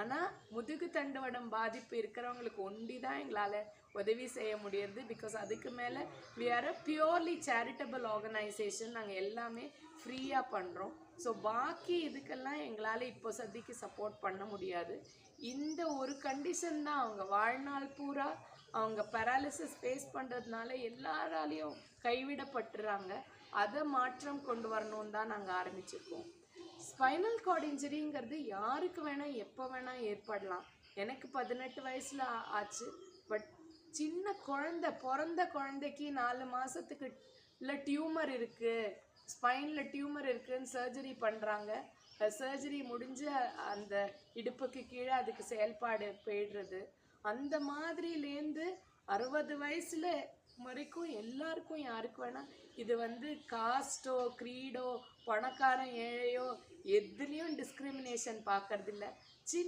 ஆனால் முதுகு தண்டுவடம் பாதிப்பு இருக்கிறவங்களுக்கு ஒண்டி தான் எங்களால் உதவி செய்ய முடியுது. பிகாஸ் அதுக்கு மேலே we are a purely charitable organisation. நாங்கள் எல்லாமே ஃப்ரீயாக பண்ணுறோம். ஸோ பாக்கி இதுக்கெல்லாம் எங்களால் இப்போ சத்திக்கு சப்போர்ட் பண்ண முடியாது. இந்த ஒரு கண்டிஷன் தான், அவங்க வாழ்நாள் பூரா அவங்க பேராலிசிஸ் ஃபேஸ் பண்ணுறதுனால எல்லாராலையும் கைவிடப்பட்டுறாங்க. அதை மாற்றம் கொண்டு வரணும்னு தான் நாங்கள் ஆரம்பிச்சிருக்கோம். ஸ்பைனல் கார்டு இன்ஜுரிங்கிறது யாருக்கு வேணால் எப்போ வேணால் ஏற்படலாம். எனக்கு 18 வயசில் ஆச்சு. பட் சின்ன குழந்தை, பிறந்த குழந்தைக்கு 4 மாதத்துக்கு இல்லை டியூமர் இருக்குது, ஸ்பைனில் டியூமர் இருக்குதுன்னு சர்ஜரி பண்ணுறாங்க. சர்ஜரி முடிஞ்சு அந்த இடுப்புக்கு கீழே அதுக்கு செயல்பாடு போயிடுறது. அந்த மாதிரிலேருந்து 60 வயசில் வரைக்கும் எல்லாருக்கும் யாருக்கு வேணால் இது காஸ்ட்டோ க்ரீடோ பணக்காரன் ஏழையோ எதுலேயும் டிஸ்கிரிமினேஷன் பார்க்கறதில்ல. சின்ன